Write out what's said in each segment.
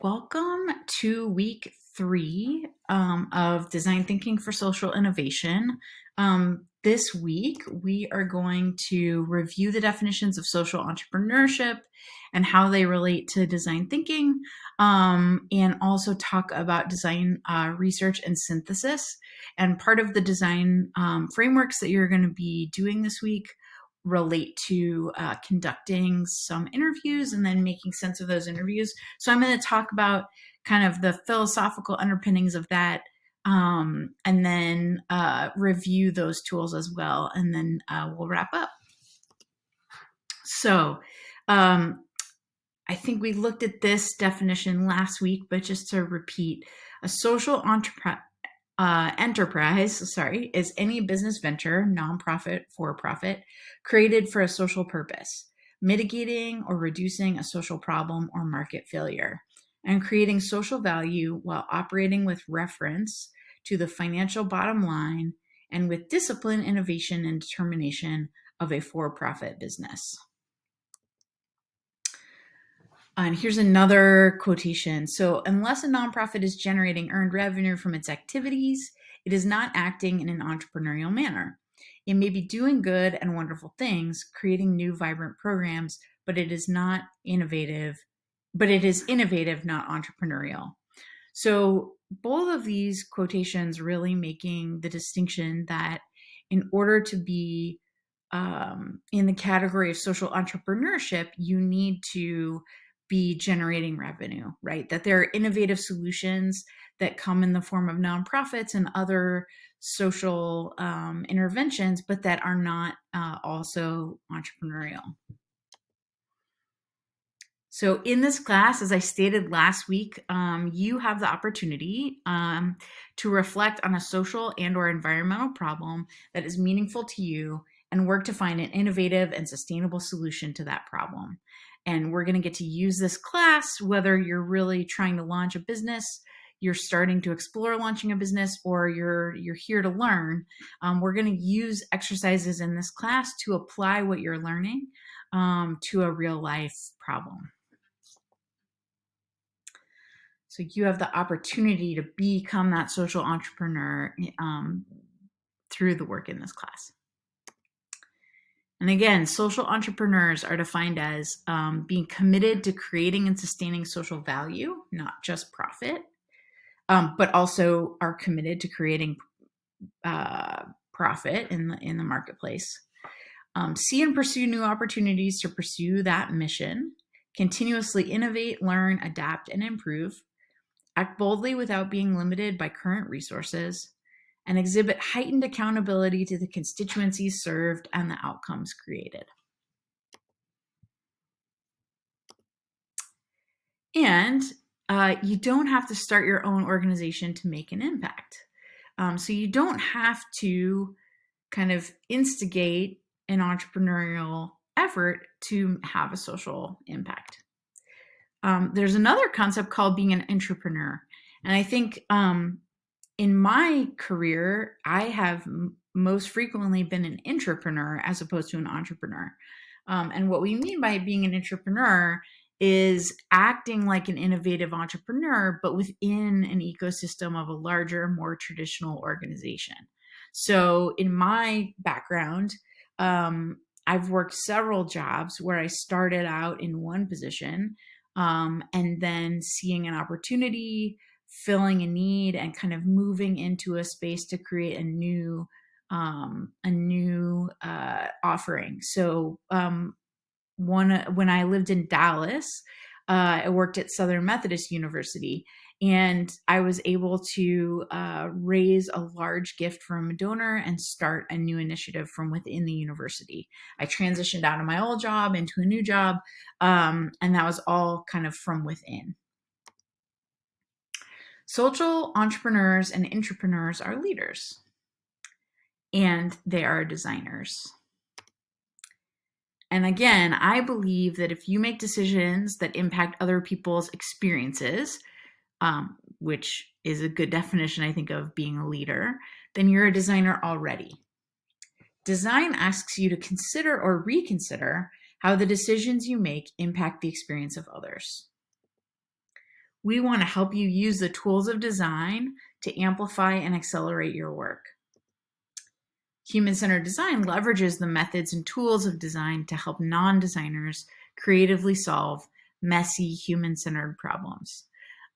Welcome to week 3 of Design Thinking for Social Innovation. This week, we are going to review the definitions of social entrepreneurship and how they relate to design thinking, and also talk about design research and synthesis. And part of the design frameworks that you're going to be doing this week relate to conducting some interviews and then making sense of those interviews. So I'm going to talk about kind of the philosophical underpinnings of that, and then review those tools as well, and then we'll wrap up. So I think we looked at this definition last week, but just to repeat, a social enterprise is any business venture, nonprofit, for-profit, created for a social purpose, mitigating or reducing a social problem or market failure, and creating social value while operating with reference to the financial bottom line and with discipline, innovation, and determination of a for-profit business. And here's another quotation. So, unless a nonprofit is generating earned revenue from its activities, it is not acting in an entrepreneurial manner. It may be doing good and wonderful things, creating new vibrant programs, but it is innovative, not entrepreneurial. So both of these quotations really making the distinction that in order to be in the category of social entrepreneurship, you need to be generating revenue, right? That there are innovative solutions that come in the form of nonprofits and other social interventions, but that are not also entrepreneurial. So in this class, as I stated last week, you have the opportunity to reflect on a social and or environmental problem that is meaningful to you and work to find an innovative and sustainable solution to that problem. And we're going to get to use this class, whether you're really trying to launch a business, you're starting to explore launching a business, or you're here to learn. We're going to use exercises in this class to apply what you're learning to a real life problem. So you have the opportunity to become that social entrepreneur through the work in this class. And again, social entrepreneurs are defined as being committed to creating and sustaining social value, not just profit, but also are committed to creating profit in the marketplace. See and pursue new opportunities to pursue that mission, continuously innovate, learn, adapt, and improve, act boldly without being limited by current resources, and exhibit heightened accountability to the constituencies served and the outcomes created. And you don't have to start your own organization to make an impact. So you don't have to kind of instigate an entrepreneurial effort to have a social impact. There's another concept called being an entrepreneur. And I think in my career, I have most frequently been an intrapreneur as opposed to an entrepreneur. And what we mean by being an intrapreneur is acting like an innovative entrepreneur, but within an ecosystem of a larger, more traditional organization. So in my background, I've worked several jobs where I started out in one position, and then seeing an opportunity, filling a need, and kind of moving into a space to create a new offering. So when I lived in Dallas, I worked at Southern Methodist University, and I was able to raise a large gift from a donor and start a new initiative from within the university. I transitioned out of my old job into a new job, and that was all kind of from within. Social entrepreneurs and intrapreneurs are leaders, and they are designers. And again, I believe that if you make decisions that impact other people's experiences, which is a good definition, I think, of being a leader, then you're a designer already. Design asks you to consider or reconsider how the decisions you make impact the experience of others. We want to help you use the tools of design to amplify and accelerate your work. Human-centered design leverages the methods and tools of design to help non-designers creatively solve messy human-centered problems.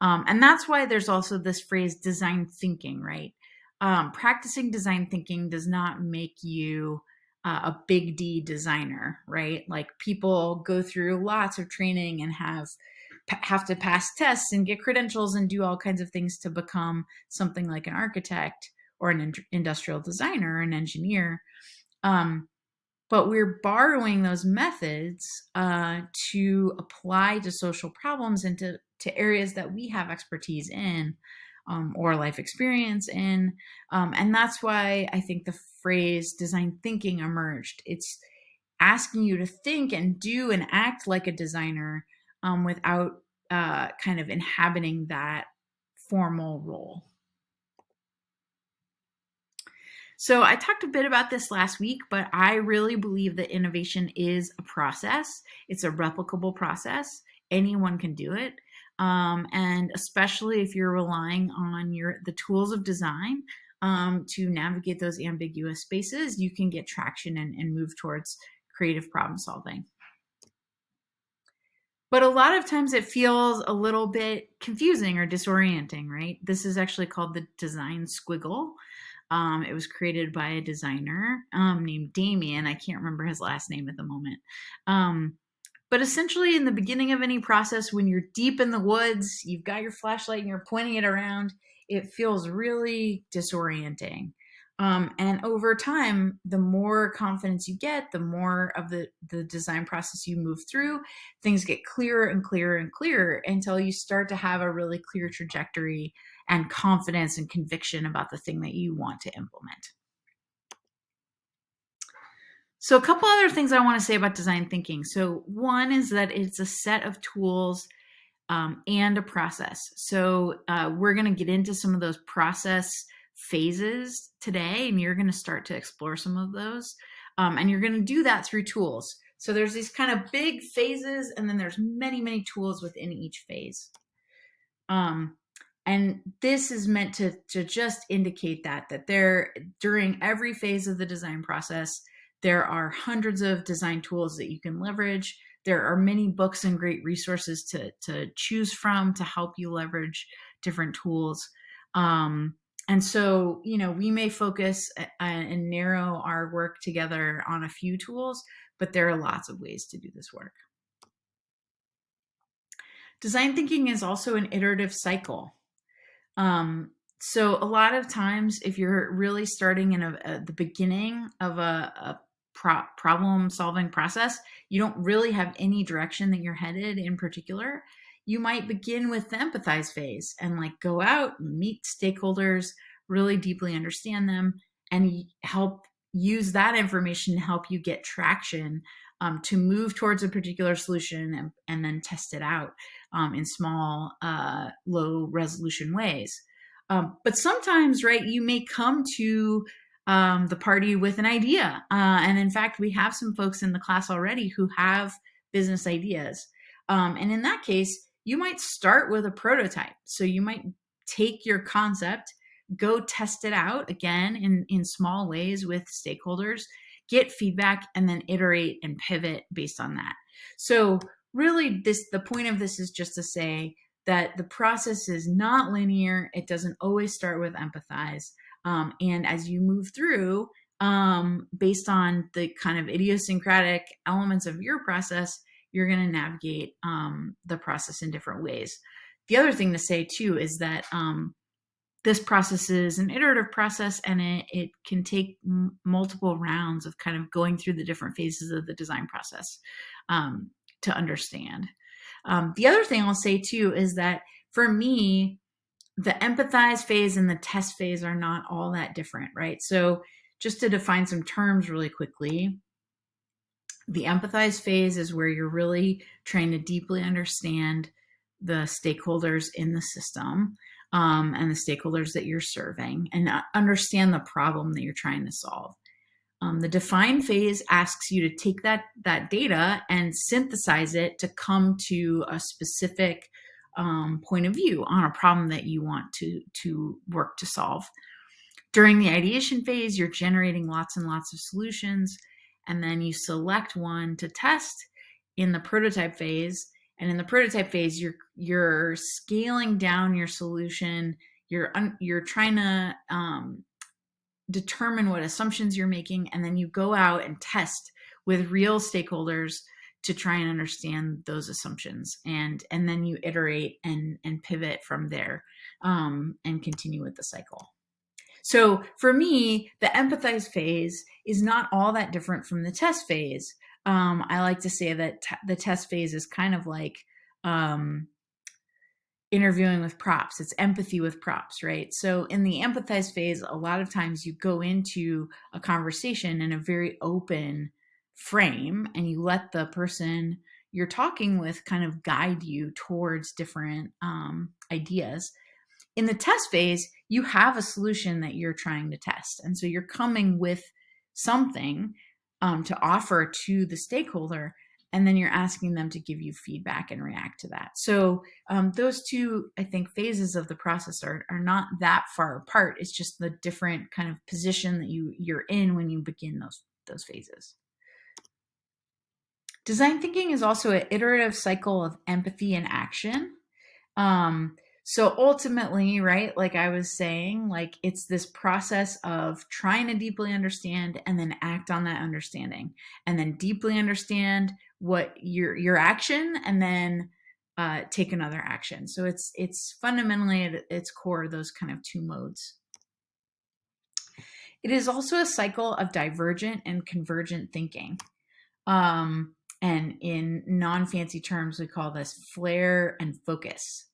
And that's why there's also this phrase design thinking, right? Practicing design thinking does not make you a big D designer, right? Like people go through lots of training and have to pass tests and get credentials and do all kinds of things to become something like an architect or an industrial designer, an engineer. But we're borrowing those methods to apply to social problems and to areas that we have expertise in or life experience in. And that's why I think the phrase design thinking emerged. It's asking you to think and do and act like a designer without kind of inhabiting that formal role. So I talked a bit about this last week, but I really believe that innovation is a process. It's a replicable process. Anyone can do it. And especially if you're relying on the tools of design to navigate those ambiguous spaces, you can get traction and move towards creative problem solving. But a lot of times it feels a little bit confusing or disorienting, right? This is actually called the design squiggle. It was created by a designer named Damien. I can't remember his last name at the moment. But essentially, in the beginning of any process, when you're deep in the woods, you've got your flashlight and you're pointing it around, it feels really disorienting. And over time, the more confidence you get, the more of the design process you move through, things get clearer and clearer and clearer until you start to have a really clear trajectory and confidence and conviction about the thing that you want to implement. So a couple other things I want to say about design thinking. So one is that it's a set of tools and a process. So we're going to get into some of those process phases today, and you're going to start to explore some of those. And you're going to do that through tools. So there's these kind of big phases, and then there's many, many tools within each phase. And this is meant to just indicate that there, during every phase of the design process, there are hundreds of design tools that you can leverage. There are many books and great resources to choose from to help you leverage different tools. And so, we may focus and narrow our work together on a few tools, but there are lots of ways to do this work. Design thinking is also an iterative cycle. So a lot of times, if you're really starting in the beginning of a problem-solving process, you don't really have any direction that you're headed in particular. You might begin with the empathize phase and go out and meet stakeholders, really deeply understand them, and help use that information to help you get traction to move towards a particular solution and then test it out in small, low resolution ways. But sometimes, right, you may come to the party with an idea. And in fact, we have some folks in the class already who have business ideas. And in that case, you might start with a prototype. So you might take your concept, go test it out again in small ways with stakeholders, get feedback, and then iterate and pivot based on that. So really, the point of this is just to say that the process is not linear. It doesn't always start with empathize. And as you move through, based on the kind of idiosyncratic elements of your process, you're going to navigate the process in different ways. The other thing to say, too, is that this process is an iterative process, and it can take multiple rounds of kind of going through the different phases of the design process to understand. The other thing I'll say, too, is that for me, the empathize phase and the test phase are not all that different, right? So just to define some terms really quickly, the empathize phase is where you're really trying to deeply understand the stakeholders in the system and the stakeholders that you're serving and understand the problem that you're trying to solve. The define phase asks you to take that data and synthesize it to come to a specific point of view on a problem that you want to work to solve. During the ideation phase, you're generating lots and lots of solutions, and then you select one to test in the prototype phase. And in the prototype phase, you're scaling down your solution. You're trying to determine what assumptions you're making, and then you go out and test with real stakeholders to try and understand those assumptions, and then you iterate and pivot from there, and continue with the cycle. So for me, the empathize phase is not all that different from the test phase. I like to say that the test phase is kind of like interviewing with props. It's empathy with props, right? So in the empathize phase, a lot of times you go into a conversation in a very open frame, and you let the person you're talking with kind of guide you towards different ideas. In the test phase, you have a solution that you're trying to test. And so you're coming with something to offer to the stakeholder, and then you're asking them to give you feedback and react to that. So those two, I think, phases of the process are not that far apart. It's just the different kind of position that you're in when you begin those phases. Design thinking is also an iterative cycle of empathy and action. So ultimately, right, like I was saying, like it's this process of trying to deeply understand and then act on that understanding, and then deeply understand what your action, and then take another action. So it's fundamentally at its core those kind of two modes. It is also a cycle of divergent and convergent thinking. And in non-fancy terms, we call this flare and focus.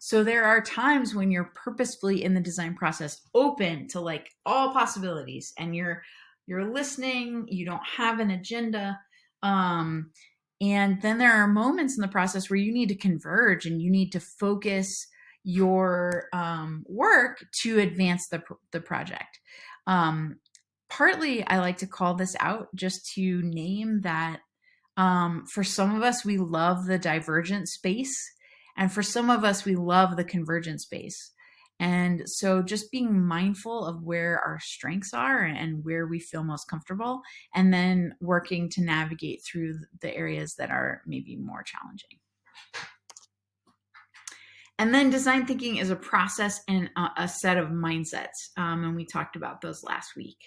So there are times when you're purposefully in the design process open to like all possibilities, and you're listening, you don't have an agenda. And then there are moments in the process where you need to converge and you need to focus your work to advance the project. Partly, I like to call this out just to name that for some of us, we love the divergent space. And for some of us, we love the convergent space. And so just being mindful of where our strengths are and where we feel most comfortable, and then working to navigate through the areas that are maybe more challenging. And then design thinking is a process and a set of mindsets. And we talked about those last week.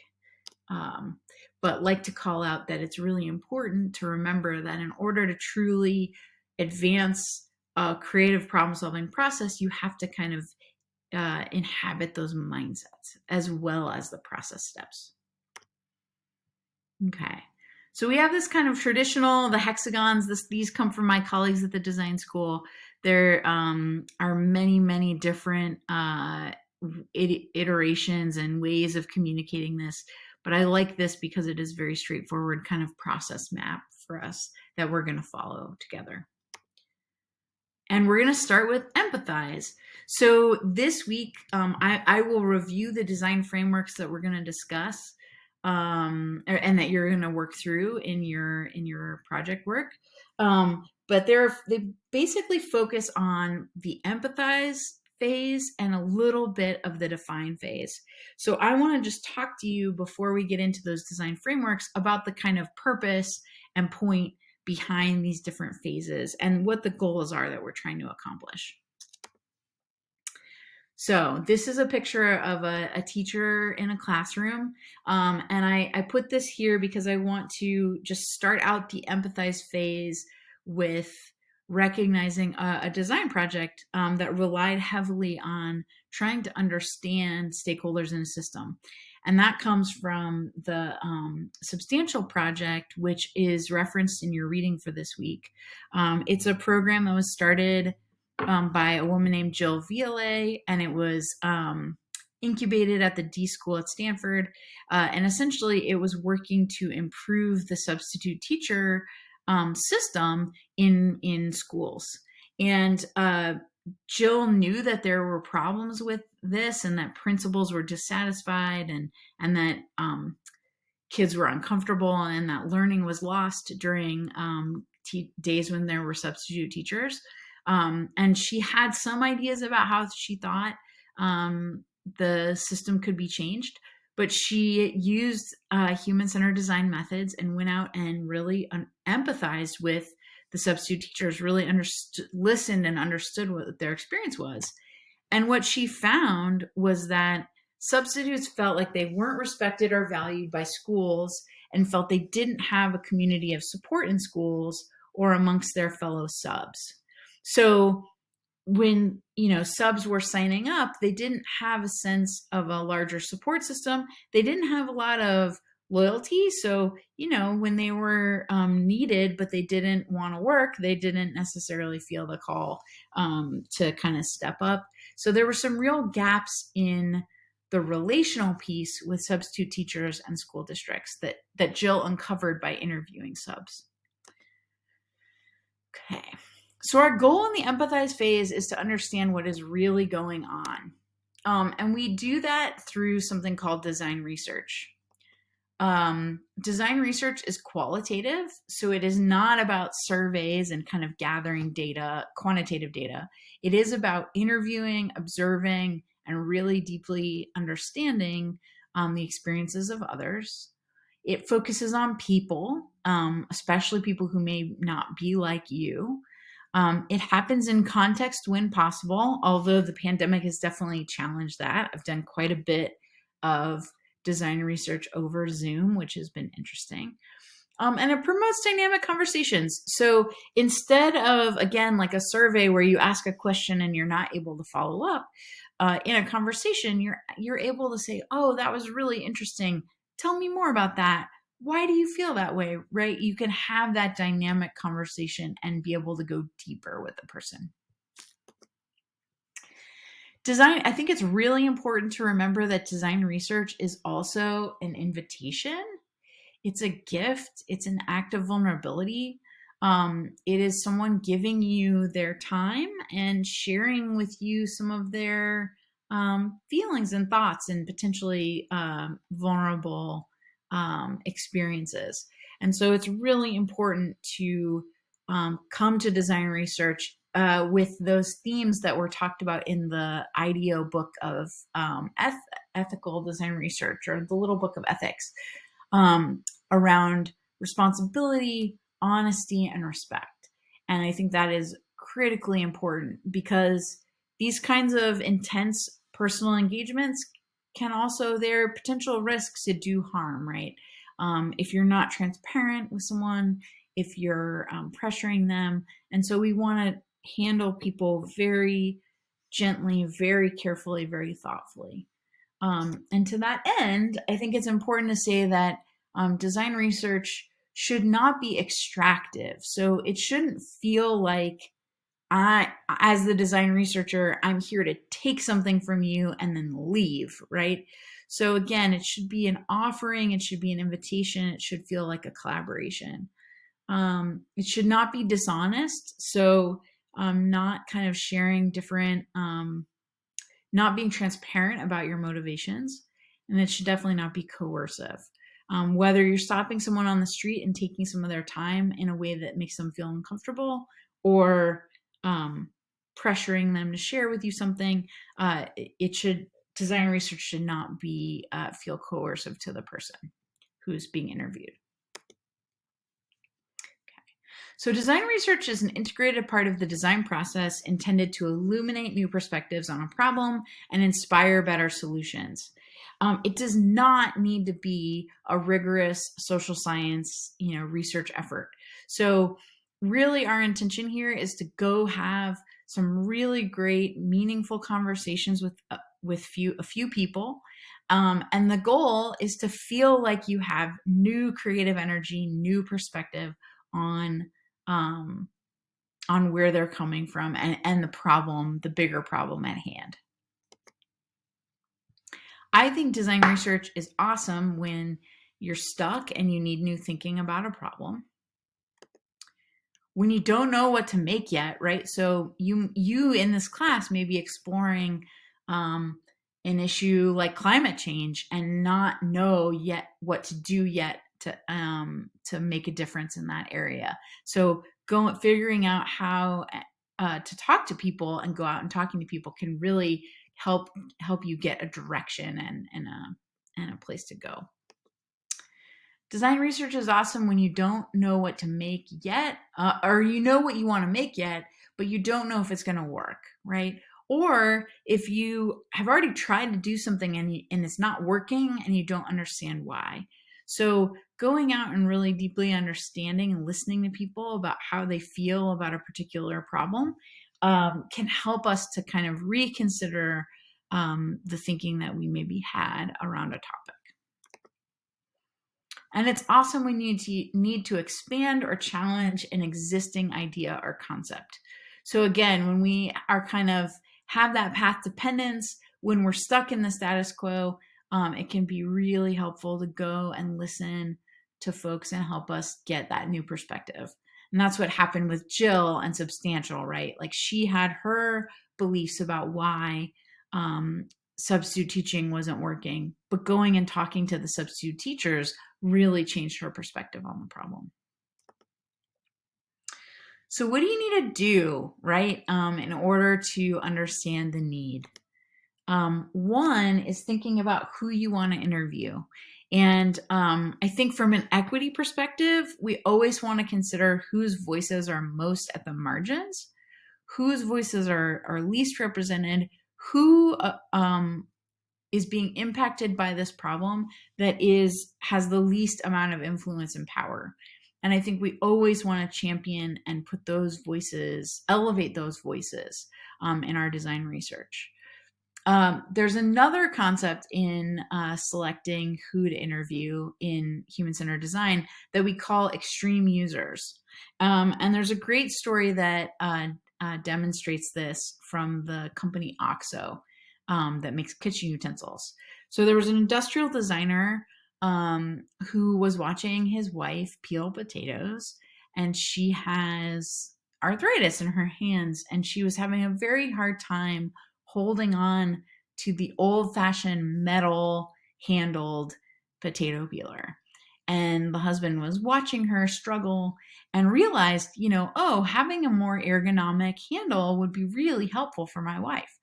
But like to call out that it's really important to remember that in order to truly advance a creative problem-solving process, you have to kind of inhabit those mindsets as well as the process steps. Okay, so we have this kind of traditional, the hexagons. These come from my colleagues at the design school. There are many, many different iterations and ways of communicating this. But I like this because it is very straightforward kind of process map for us that we're going to follow together. And we're going to start with empathize. So this week, I will review the design frameworks that we're going to discuss and that you're going to work through in your project work. But they basically focus on the empathize phase and a little bit of the define phase. So I want to just talk to you before we get into those design frameworks about the kind of purpose and point behind these different phases and what the goals are that we're trying to accomplish. So this is a picture of a teacher in a classroom. And I put this here because I want to just start out the empathize phase with recognizing a design project that relied heavily on trying to understand stakeholders in a system. And that comes from the Substantial project, which is referenced in your reading for this week. It's a program that was started by a woman named Jill Viollet, and it was incubated at the D School at Stanford. And essentially, it was working to improve the substitute teacher system in schools. And Jill knew that there were problems with this, and that principals were dissatisfied, and that kids were uncomfortable, and that learning was lost during days when there were substitute teachers. And she had some ideas about how she thought the system could be changed, but she used human-centered design methods and went out and really empathized with the substitute teachers, really listened and understood what their experience was. And what she found was that substitutes felt like they weren't respected or valued by schools and felt they didn't have a community of support in schools or amongst their fellow subs. So when subs were signing up, they didn't have a sense of a larger support system. They didn't have a lot of loyalty. So when they were needed but they didn't want to work, they didn't necessarily feel the call to kind of step up. So there were some real gaps in the relational piece with substitute teachers and school districts that Jill uncovered by interviewing subs. Okay. So our goal in the empathize phase is to understand what is really going on. And we do that through something called design research. Design research is qualitative, so it is not about surveys and kind of gathering data, quantitative data. It is about interviewing, observing, and really deeply understanding the experiences of others. It focuses on people, especially people who may not be like you. It happens in context when possible, although the pandemic has definitely challenged that. I've done quite a bit of design research over Zoom, which has been interesting. And it promotes dynamic conversations. So instead of, again, like a survey where you ask a question and you're not able to follow up, in a conversation, you're able to say, oh, that was really interesting. Tell me more about that. Why do you feel that way, right? You can have that dynamic conversation and be able to go deeper with the person. Design, I think it's really important to remember that design research is also an invitation. It's a gift. It's an act of vulnerability. It is someone giving you their time and sharing with you some of their feelings and thoughts and potentially vulnerable experiences. And so it's really important to come to design research with those themes that were talked about in the IDEO book of ethical design research, or the little book of ethics, around responsibility, honesty, and respect. And I think that is critically important because these kinds of intense personal engagements can also, there are potential risks to do harm, right? If you're not transparent with someone, if you're pressuring them. And so we want to handle people very gently, very carefully, very thoughtfully. And to that end, I think it's important to say that design research should not be extractive. So it shouldn't feel like as the design researcher, I'm here to take something from you and then leave, right? So again, it should be an offering. It should be an invitation. It should feel like a collaboration. It should not be dishonest. So not kind of sharing different, not being transparent about your motivations. And it should definitely not be coercive. Whether you're stopping someone on the street and taking some of their time in a way that makes them feel uncomfortable, or pressuring them to share with you something, design research should not be feel coercive to the person who's being interviewed. So design research is an integrated part of the design process intended to illuminate new perspectives on a problem and inspire better solutions. It does not need to be a rigorous social science, research effort. So really our intention here is to go have some really great, meaningful conversations with a few people. And the goal is to feel like you have new creative energy, new perspective on where they're coming from and the problem, the bigger problem at hand. I think design research is awesome when you're stuck and you need new thinking about a problem. When you don't know what to make yet, right? So you in this class may be exploring an issue like climate change and not know yet what to do yet to make a difference in that area. So figuring out how to talk to people and go out and talking to people can really help you get a direction and a place to go. Design research is awesome when you don't know what to make yet, or you know what you want to make yet, but you don't know if it's going to work, right? Or if you have already tried to do something and it's not working and you don't understand why. So going out and really deeply understanding and listening to people about how they feel about a particular problem can help us to kind of reconsider the thinking that we maybe had around a topic. And it's awesome when you need to expand or challenge an existing idea or concept. So again, when we are kind of have that path dependence, when we're stuck in the status quo, it can be really helpful to go and listen to folks and help us get that new perspective. And that's what happened with Jill and Substantial, right? Like she had her beliefs about why substitute teaching wasn't working, but going and talking to the substitute teachers really changed her perspective on the problem. So what do you need to do, right, in order to understand the need? One is thinking about who you want to interview. And I think from an equity perspective, we always want to consider whose voices are most at the margins, whose voices are least represented, who is being impacted by this problem that has the least amount of influence and power. And I think we always want to champion and put those voices, elevate those voices in our design research. There's another concept in selecting who to interview in human-centered design that we call extreme users. And there's a great story that demonstrates this from the company OXO that makes kitchen utensils. So there was an industrial designer who was watching his wife peel potatoes, and she has arthritis in her hands, and she was having a very hard time holding on to the old-fashioned metal handled potato peeler. And the husband was watching her struggle and realized, having a more ergonomic handle would be really helpful for my wife.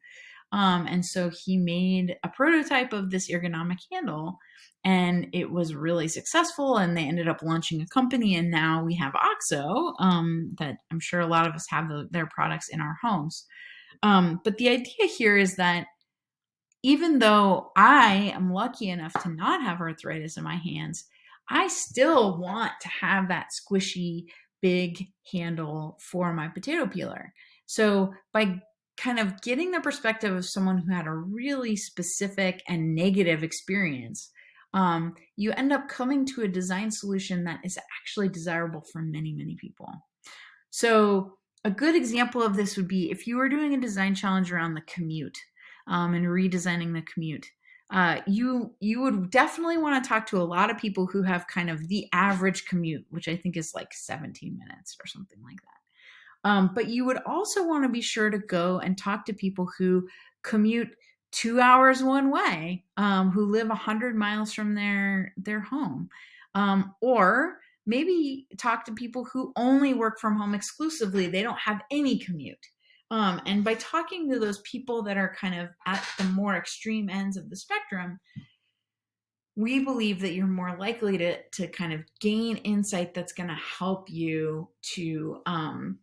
And so he made a prototype of this ergonomic handle, and it was really successful, and they ended up launching a company, and now we have OXO that I'm sure a lot of us have their products in our homes. But the idea here is that even though I am lucky enough to not have arthritis in my hands, I still want to have that squishy, big handle for my potato peeler. So by kind of getting the perspective of someone who had a really specific and negative experience, you end up coming to a design solution that is actually desirable for many, many people. So a good example of this would be if you were doing a design challenge around the commute and redesigning the commute. You would definitely want to talk to a lot of people who have kind of the average commute, which I think is like 17 minutes or something like that. But you would also want to be sure to go and talk to people who commute 2 hours one way, who live 100 miles from their home, or maybe talk to people who only work from home exclusively. They don't have any commute. And by talking to those people that are kind of at the more extreme ends of the spectrum, we believe that you're more likely to kind of gain insight that's going to help you to come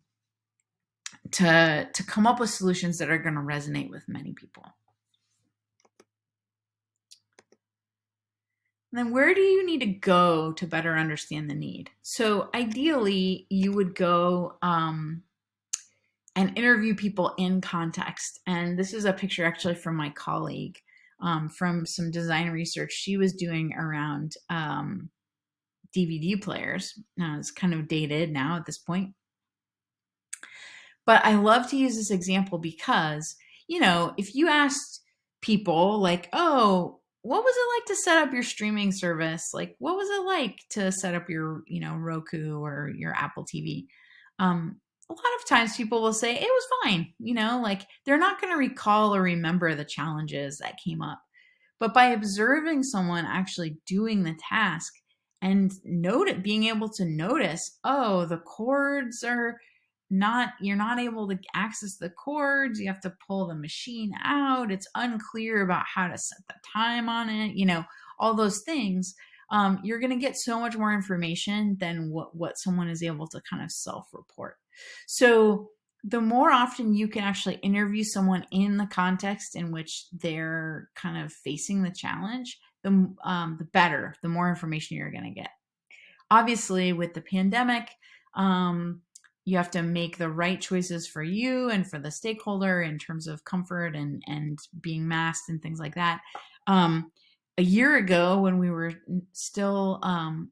up with solutions that are going to resonate with many people. And then where do you need to go to better understand the need? So ideally, you would go and interview people in context. And this is a picture actually from my colleague from some design research she was doing around DVD players. Now it's kind of dated now at this point. But I love to use this example because, if you asked people like, oh, what was it like to set up your streaming service? Like, what was it like to set up your, Roku or your Apple TV? A lot of times people will say it was fine, like they're not going to recall or remember the challenges that came up. But by observing someone actually doing the task and being able to notice, oh, the cords are you're not able to access the cords. You have to pull the machine out. It's unclear about how to set the time on it, all those things. You're going to get so much more information than what someone is able to kind of self-report. So the more often you can actually interview someone in the context in which they're kind of facing the challenge, the better, the more information you're going to get. Obviously, with the pandemic, you have to make the right choices for you and for the stakeholder in terms of comfort and being masked and things like that. A year ago, when we were still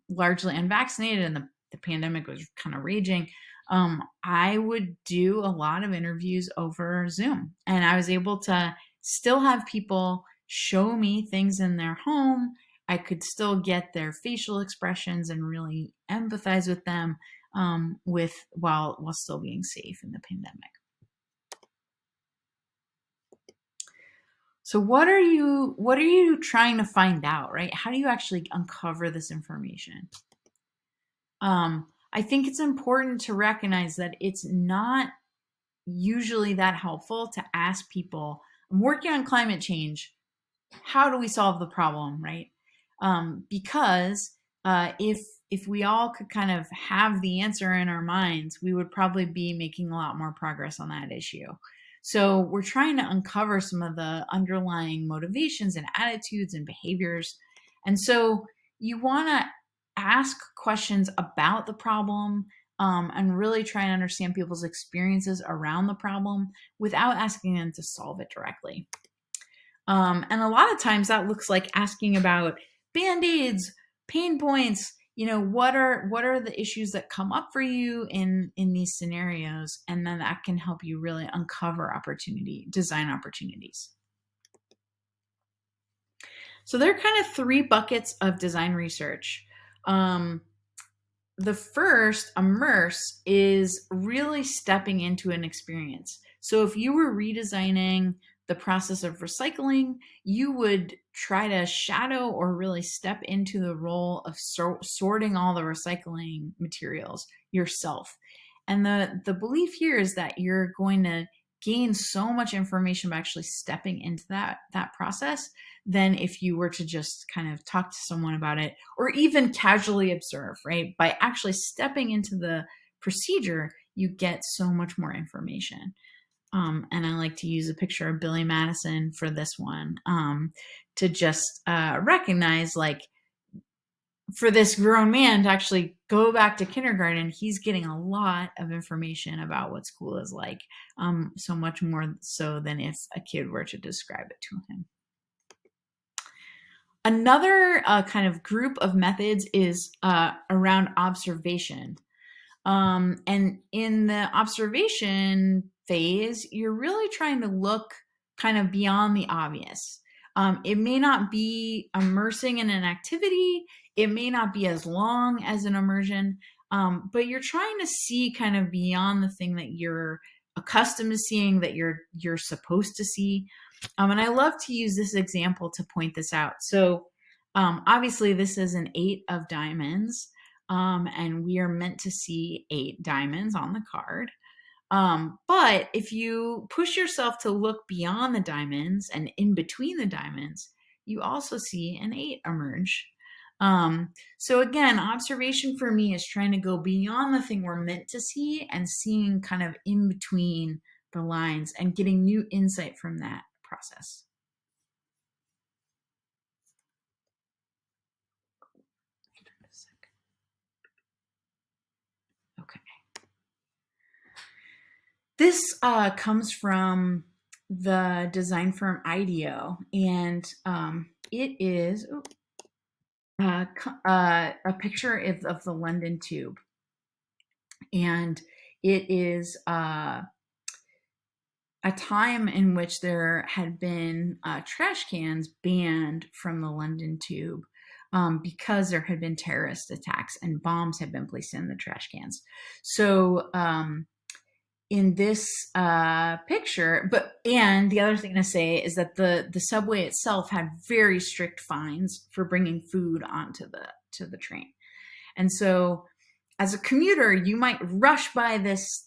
largely unvaccinated and the pandemic was kind of raging, I would do a lot of interviews over Zoom, and I was able to still have people show me things in their home. I could still get their facial expressions and really empathize with them while still being safe in the pandemic. So what are you trying to find out, right? How do you actually uncover this information? I think it's important to recognize that it's not usually that helpful to ask people, I'm working on climate change. How do we solve the problem, right? Because if we all could kind of have the answer in our minds, we would probably be making a lot more progress on that issue. So we're trying to uncover some of the underlying motivations and attitudes and behaviors. And so you want to ask questions about the problem and really try and understand people's experiences around the problem without asking them to solve it directly. And a lot of times that looks like asking about Band-Aids, pain points, what are the issues that come up for you in these scenarios? And then that can help you really uncover design opportunities. So there are kind of 3 buckets of design research. The first, immerse, is really stepping into an experience. So if you were redesigning the process of recycling, you would try to shadow or really step into the role of sorting all the recycling materials yourself. And the belief here is that you're going to gain so much information by actually stepping into that process than if you were to just kind of talk to someone about it or even casually observe, right? By actually stepping into the procedure, you get so much more information. And I like to use a picture of Billy Madison for this one to just recognize, like, for this grown man to actually go back to kindergarten, he's getting a lot of information about what school is like, so much more so than if a kid were to describe it to him. Another kind of group of methods is around observation. And in the observation phase, you're really trying to look kind of beyond the obvious. It may not be immersing in an activity. It may not be as long as an immersion, but you're trying to see kind of beyond the thing that you're accustomed to seeing, that you're supposed to see. And I love to use this example to point this out. So obviously this is an 8 of diamonds. And we are meant to see 8 diamonds on the card. But if you push yourself to look beyond the diamonds and in between the diamonds, you also see an 8 emerge. So again, observation for me is trying to go beyond the thing we're meant to see and seeing kind of in between the lines and getting new insight from that process. Okay. This comes from the design firm IDEO, and it is a picture of the London Tube. And it is a time in which there had been trash cans banned from the London Tube because there had been terrorist attacks and bombs had been placed in the trash cans. So in this picture, and the other thing to say is that the subway itself had very strict fines for bringing food onto the train. And so as a commuter, you might rush by this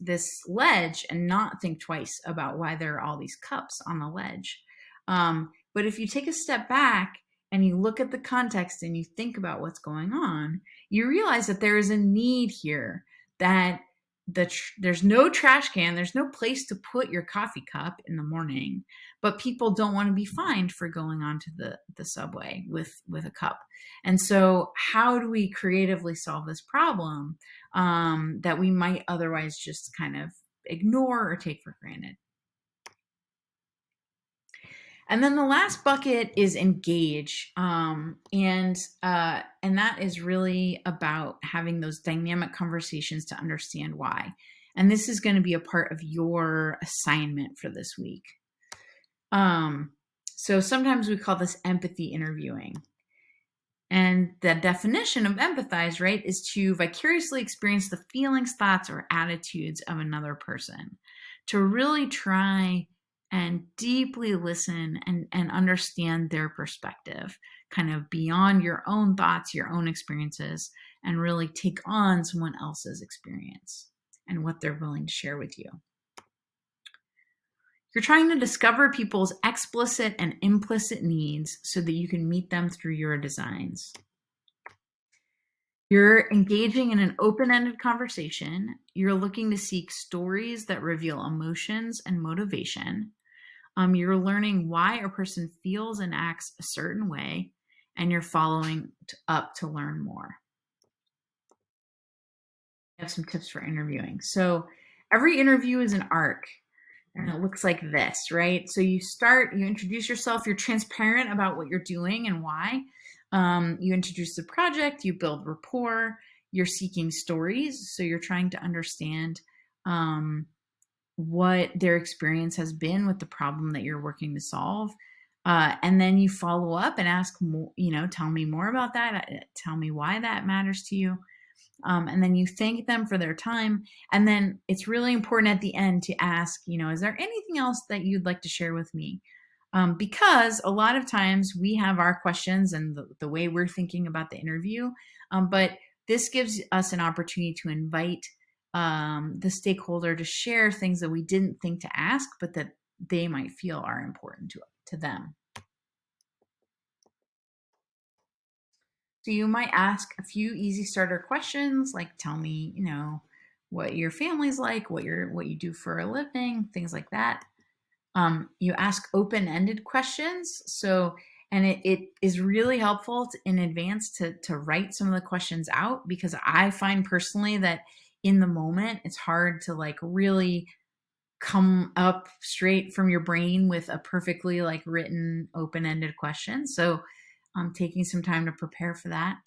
ledge and not think twice about why there are all these cups on the ledge. But if you take a step back and you look at the context and you think about what's going on, you realize that there is a need here, that there's no trash can, there's no place to put your coffee cup in the morning, but people don't want to be fined for going onto the subway with a cup. And so how do we creatively solve this problem that we might otherwise just kind of ignore or take for granted? And then the last bucket is engage, and that is really about having those dynamic conversations to understand why. And this is going to be a part of your assignment for this week. So sometimes we call this empathy interviewing. And the definition of empathize, right, is to vicariously experience the feelings, thoughts, or attitudes of another person, to really try and deeply listen and understand their perspective, kind of beyond your own thoughts, your own experiences, and really take on someone else's experience and what they're willing to share with you. You're trying to discover people's explicit and implicit needs so that you can meet them through your designs. You're engaging in an open-ended conversation. You're looking to seek stories that reveal emotions and motivation. You're learning why a person feels and acts a certain way, and you're following up to learn more. I have some tips for interviewing. So every interview is an arc, and it looks like this, right? So you introduce yourself, you're transparent about what you're doing and why. You introduce the project, you build rapport, you're seeking stories. So you're trying to understand what their experience has been with the problem that you're working to solve. And then you follow up and ask, tell me more about that. Tell me why that matters to you. And then you thank them for their time. And then it's really important at the end to ask, is there anything else that you'd like to share with me? Because a lot of times we have our questions and the way we're thinking about the interview, but this gives us an opportunity to invite the stakeholder to share things that we didn't think to ask, but that they might feel are important to them. So you might ask a few easy starter questions, like tell me, what your family's like, what you do for a living, things like that. You ask open-ended questions. And it is really helpful in advance to write some of the questions out, because I find personally that in the moment, it's hard to really come up straight from your brain with a perfectly written open-ended question. So taking some time to prepare for that.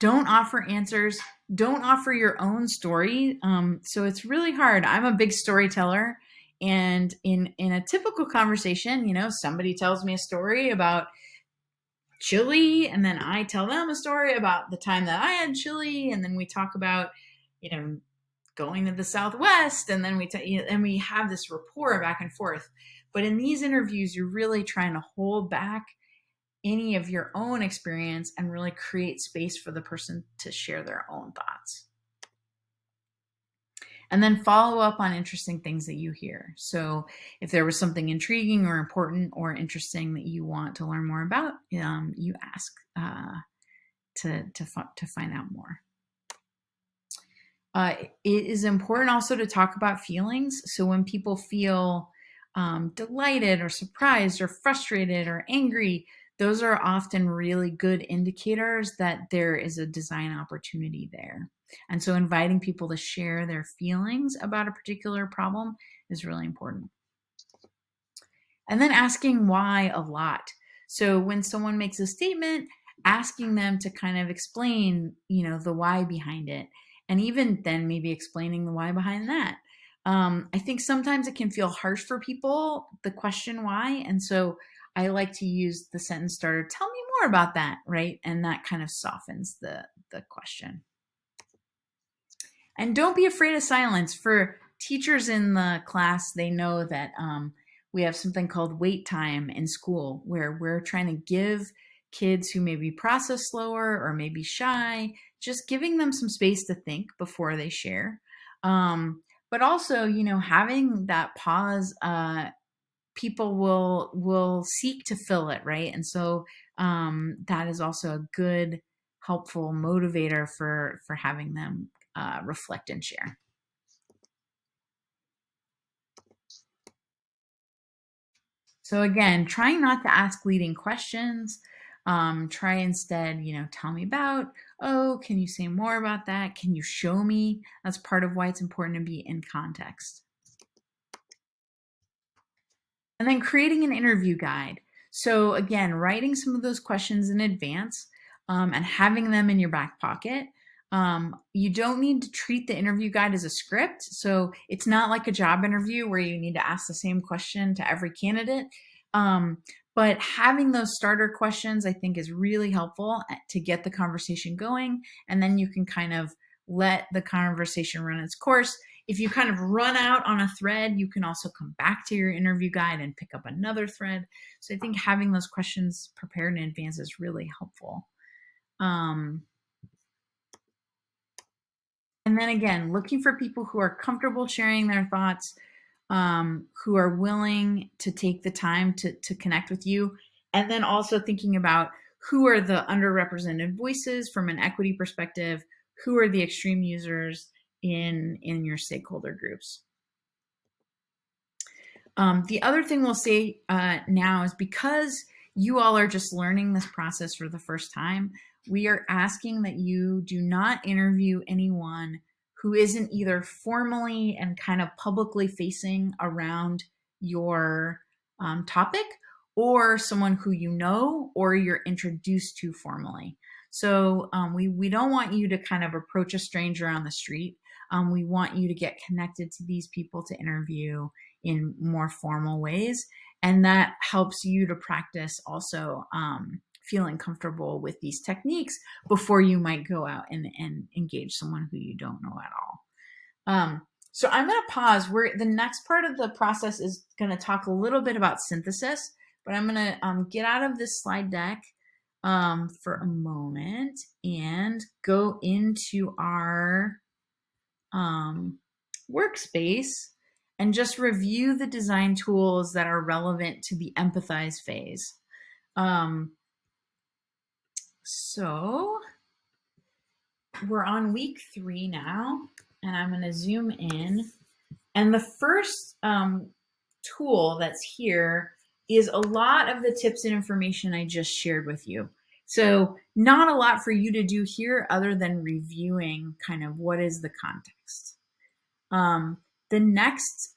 Don't offer answers. Don't offer your own story. So it's really hard. I'm a big storyteller. And in a typical conversation, somebody tells me a story about chili, and then I tell them a story about the time that I had chili, and then we talk about, going to the Southwest, and then we have this rapport back and forth. But in these interviews, you're really trying to hold back any of your own experience and really create space for the person to share their own thoughts. And then follow up on interesting things that you hear. So if there was something intriguing or important or interesting that you want to learn more about, you ask to find out more. It is important also to talk about feelings. So when people feel delighted or surprised or frustrated or angry, those are often really good indicators that there is a design opportunity there. And so inviting people to share their feelings about a particular problem is really important. And then asking why a lot. So when someone makes a statement, asking them to kind of explain, the why behind it. And even then maybe explaining the why behind that. I think sometimes it can feel harsh for people, the question why. And so I like to use the sentence starter, tell me more about that, right? And that kind of softens the question. And don't be afraid of silence. For teachers in the class, they know that we have something called wait time in school, where we're trying to give kids who maybe process slower or maybe shy, just giving them some space to think before they share. But also, having that pause, people will seek to fill it, right? And so that is also a good, helpful motivator for having them reflect and share. So again, trying not to ask leading questions. Try instead, tell me about, oh, can you say more about that? Can you show me? That's part of why it's important to be in context. And then creating an interview guide. So again, writing some of those questions in advance and having them in your back pocket. You don't need to treat the interview guide as a script. So it's not like a job interview where you need to ask the same question to every candidate. But having those starter questions, I think, is really helpful to get the conversation going. And then you can kind of let the conversation run its course. If you kind of run out on a thread, you can also come back to your interview guide and pick up another thread. So I think having those questions prepared in advance is really helpful. And then again, looking for people who are comfortable sharing their thoughts, who are willing to take the time to connect with you. And then also thinking about who are the underrepresented voices from an equity perspective, who are the extreme users in your stakeholder groups. The other thing we'll say now is, because you all are just learning this process for the first time, we are asking that you do not interview anyone who isn't either formally and kind of publicly facing around your topic, or someone who you know or you're introduced to formally. So we don't want you to kind of approach a stranger on the street. We want you to get connected to these people to interview in more formal ways. And that helps you to practice also feeling comfortable with these techniques before you might go out and engage someone who you don't know at all. So I'm going to pause. The next part of the process is going to talk a little bit about synthesis, but I'm going to get out of this slide deck for a moment and go into our workspace and just review the design tools that are relevant to the empathize phase. So we're on week 3 now, and I'm going to zoom in. And the first tool that's here is a lot of the tips and information I just shared with you. So not a lot for you to do here other than reviewing kind of what is the context. The next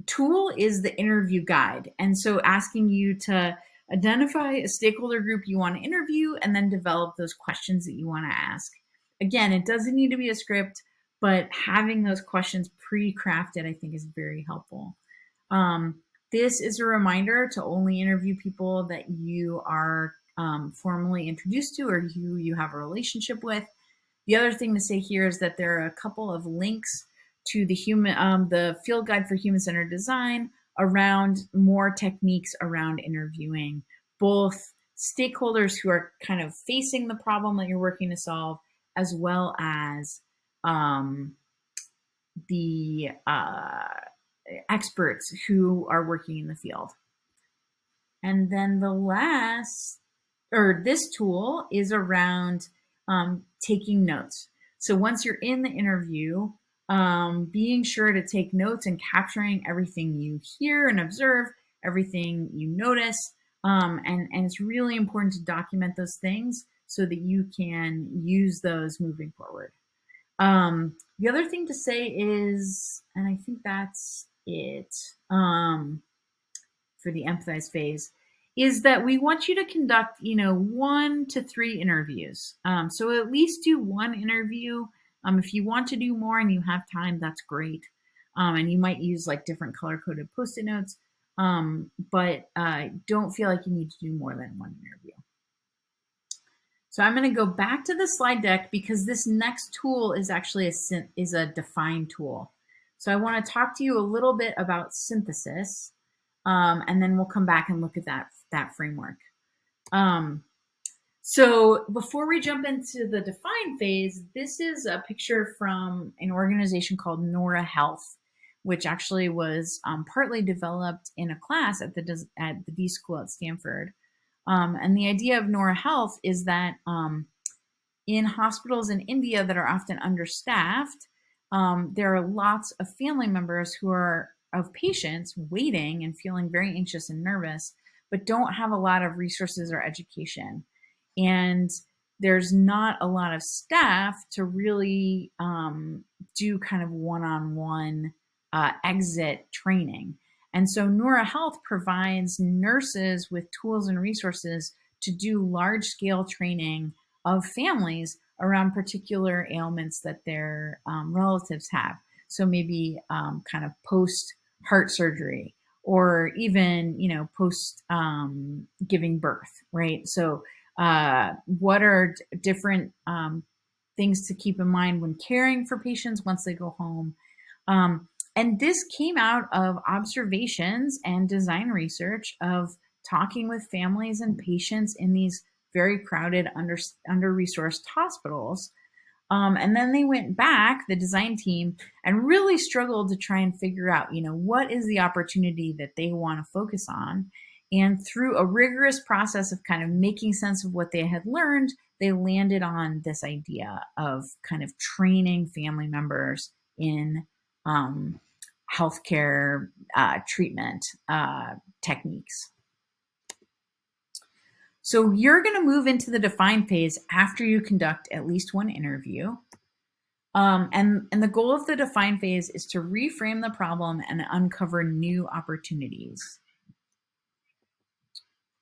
tool is the interview guide. And so asking you to identify a stakeholder group you want to interview and then develop those questions that you want to ask. Again, it doesn't need to be a script, but having those questions pre-crafted, I think, is very helpful. This is a reminder to only interview people that you are formally introduced to or who you have a relationship with. The other thing to say here is that there are a couple of links to the field guide for human-centered design around more techniques around interviewing both stakeholders who are kind of facing the problem that you're working to solve, as well as the experts who are working in the field. And then this tool is around taking notes. So once you're in the interview, being sure to take notes and capturing everything you hear and observe, everything you notice. And it's really important to document those things so that you can use those moving forward. The other thing to say is, and I think that's it for the empathize phase, is that we want you to conduct, 1 to 3 interviews. So at least do 1 interview. If you want to do more and you have time, that's great. And you might use like different color-coded Post-it notes, but don't feel like you need to do more than 1 interview. So I'm going to go back to the slide deck because this next tool is actually a define tool. So I want to talk to you a little bit about synthesis, and then we'll come back and look at that framework. So before we jump into the define phase, this is a picture from an organization called Nora Health, which actually was partly developed in a class at the D School at Stanford. And the idea of Nora Health is that in hospitals in India that are often understaffed, there are lots of family members who are of patients waiting and feeling very anxious and nervous, but don't have a lot of resources or education. And there's not a lot of staff to really do kind of one-on-one exit training. And so Nora Health provides nurses with tools and resources to do large-scale training of families around particular ailments that their relatives have. So maybe kind of post heart surgery, or even post giving birth, right? So what are different things to keep in mind when caring for patients once they go home? And this came out of observations and design research of talking with families and patients in these very crowded, under-resourced hospitals. And then they went back, the design team, and really struggled to try and figure out, what is the opportunity that they want to focus on. And through a rigorous process of kind of making sense of what they had learned, they landed on this idea of kind of training family members in healthcare treatment techniques. So you're going to move into the define phase after you conduct at least one interview. And the goal of the define phase is to reframe the problem and uncover new opportunities.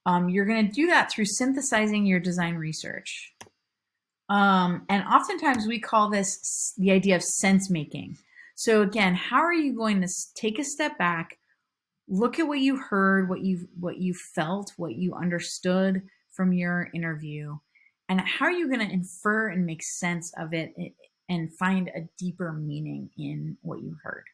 You're going to do that through synthesizing your design research. And oftentimes we call this the idea of sense making. So again, how are you going to take a step back, look at what you heard, what you felt, what you understood from your interview, and how are you going to infer and make sense of it and find a deeper meaning in what you heard?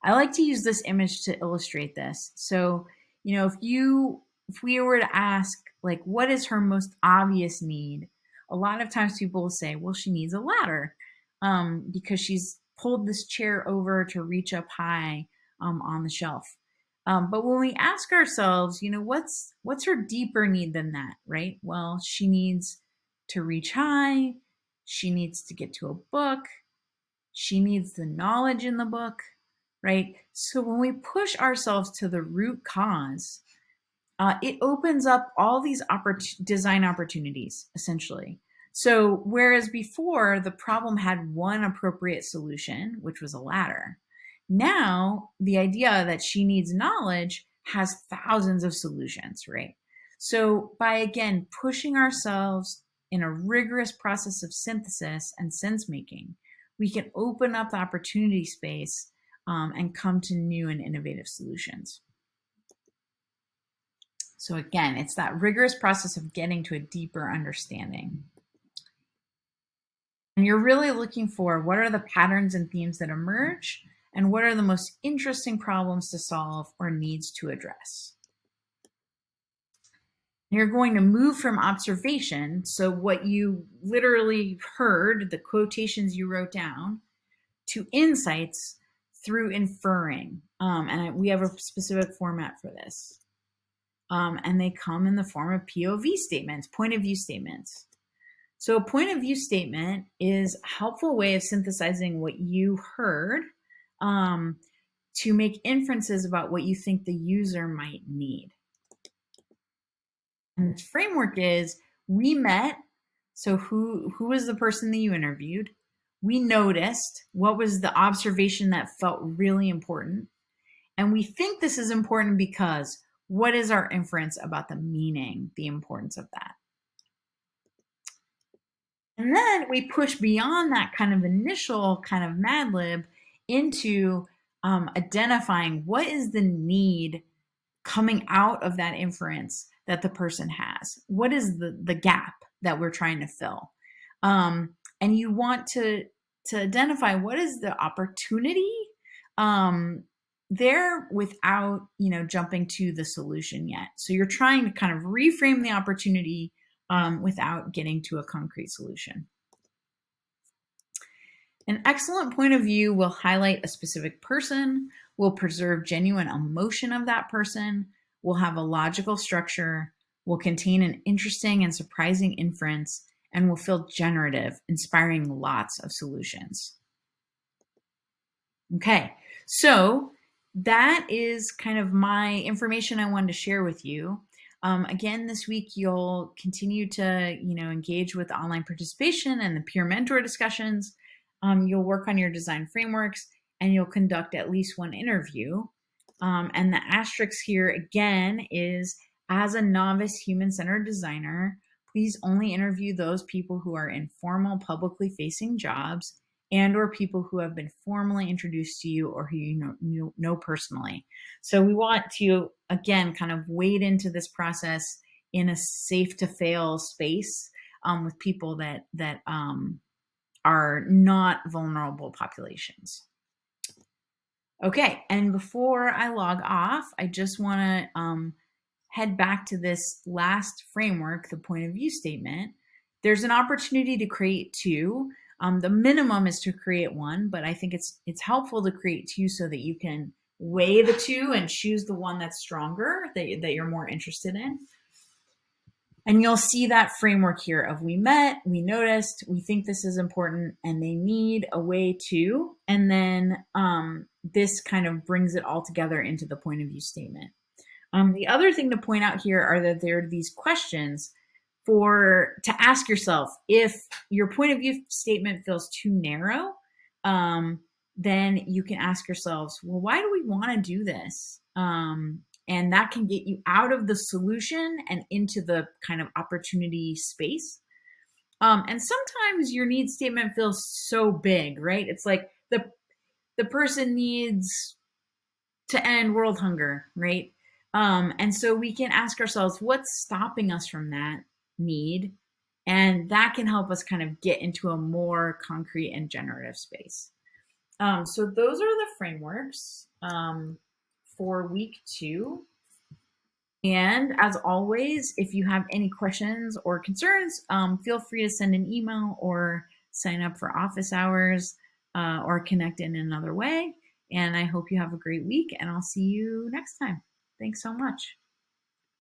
I like to use this image to illustrate this. So, if we were to ask, like, what is her most obvious need? A lot of times people will say, well, she needs a ladder because she's pulled this chair over to reach up high on the shelf. But when we ask ourselves, what's her deeper need than that, right? Well, she needs to reach high. She needs to get to a book. She needs the knowledge in the book, right? So when we push ourselves to the root cause, it opens up all these design opportunities, essentially. So whereas before the problem had one appropriate solution, which was a ladder, now the idea that she needs knowledge has thousands of solutions, right? So by, again, pushing ourselves in a rigorous process of synthesis and sense making, we can open up the opportunity space and come to new and innovative solutions. So again, it's that rigorous process of getting to a deeper understanding. And you're really looking for what are the patterns and themes that emerge, and what are the most interesting problems to solve or needs to address. You're going to move from observation, so what you literally heard, the quotations you wrote down, to insights through inferring. And we have a specific format for this. And they come in the form of POV statements, point of view statements. So a point of view statement is a helpful way of synthesizing what you heard to make inferences about what you think the user might need. And the framework is, we met, so who was the person that you interviewed? We noticed what was the observation that felt really important. And we think this is important because what is our inference about the meaning, the importance of that? And then we push beyond that kind of initial kind of Mad Lib into identifying what is the need coming out of that inference that the person has. What is the gap that we're trying to fill? And you want to identify what is the opportunity there without, jumping to the solution yet. So you're trying to kind of reframe the opportunity without getting to a concrete solution. An excellent point of view will highlight a specific person, will preserve genuine emotion of that person, will have a logical structure, will contain an interesting and surprising inference, and will feel generative, inspiring lots of solutions. Okay, so that is kind of my information I wanted to share with you. Again, this week you'll continue to, engage with online participation and the peer mentor discussions. You'll work on your design frameworks, and you'll conduct at least one interview. And the asterisk here again is, as a novice human-centered designer, please only interview those people who are in formal, publicly facing jobs and or people who have been formally introduced to you or who you know personally. So we want to, again, kind of wade into this process in a safe to fail space with people that are not vulnerable populations. Okay, and before I log off, I just want to head back to this last framework, the point of view statement. There's an opportunity to create two. The minimum is to create one, but I think it's helpful to create two so that you can weigh the two and choose the one that's stronger, that you're more interested in. And you'll see that framework here of we met, we noticed, we think this is important, and they need a way to, and then this kind of brings it all together into the point of view statement. The other thing to point out here are that there are these questions to ask yourself. If your point of view statement feels too narrow, then you can ask yourselves, well, why do we want to do this? And that can get you out of the solution and into the kind of opportunity space. And sometimes your need statement feels so big, right? It's like the person needs to end world hunger, right? And so we can ask ourselves, what's stopping us from that need? And that can help us kind of get into a more concrete and generative space. So those are the frameworks for week 2. And as always, if you have any questions or concerns, feel free to send an email or sign up for office hours or connect in another way. And I hope you have a great week, and I'll see you next time. Thanks so much.